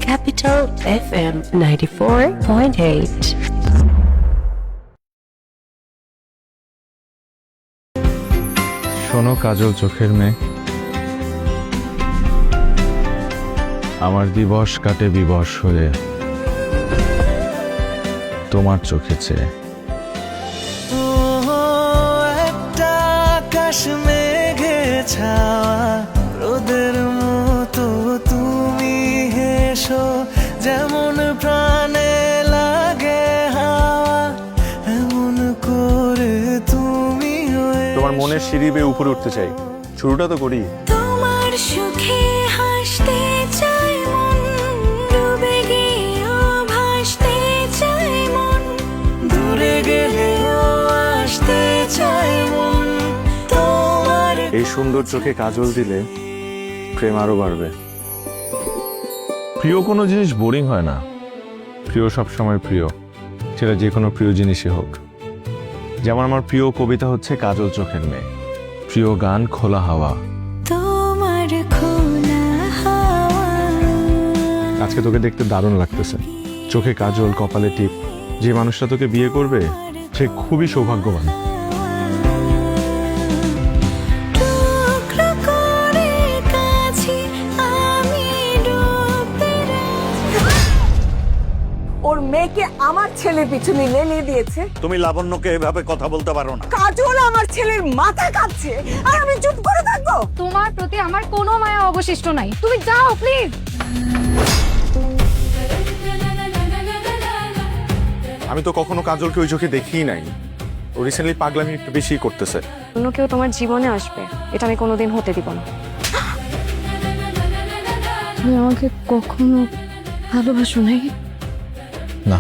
Capital FM 94.8. শোনো কাজল চোখের মেয়ে, আমার দিবস কাটে বিবশ হয়ে তোমার চোখে চেয়ে। একটা আকাশ মেঘে ছাওয়া রোদের মতো তুমি হেসো, যেমন প্রাণে লাগে হাওয়া এমন করে তুমি তোমার মনের সিঁড়ি বেয়ে উপরে উঠতে চাই, শুরুটা তো করি। তোমার সুখে হাসতে চাই মন, ডুবে গিয়েও ভাসতে চাই মন, দূরে গেলেও আসতে চাই মন তোমার। এই সুন্দর চোখে কাজল দিলে প্রেম আরো বাড়বে। প্রিয় কোনো জিনিস বোরিং হয় না, প্রিয় সবসময় প্রিয়, সেটা যে কোনো প্রিয় জিনিসই হোক। যেমন আমার প্রিয় কবিতা হচ্ছে কাজল চোখের মেয়ে, প্রিয় গান খোলা হাওয়া। তোমার খোলা হাওয়া। আজকে তোকে দেখতে দারুণ লাগতেছে, চোখে কাজল, কপালে টিপ। যে মানুষটা তোকে বিয়ে করবে সে খুবই সৌভাগ্যবান। টুকরো করে কাছে আমি ডুবতে ওর মেয়েকে আমার ছেলের পিছনে লেলিয়ে দিয়েছে। তুমি লাবণ্যকে এভাবে কথা বলতে পারো না। কাজল আমার ছেলের মাথা কাঁপছে আর আমি চুপ করে থাকবো? তোমার প্রতি আমার কোনো মায়া অবশিষ্ট নাই, তুমি যাও প্লিজ। আমি তো কখনো কাজলকে ওই চোখে দেখিই নাই। ও রিসেন্টলি পাগলামি একটু বেশি করতেছে। অন্য কেউ তোমার জীবনে আসবে, এটা আমি কোনোদিন হতে দিব না। তুমি আমাকে কখনো ভালোবাসো নাই? না।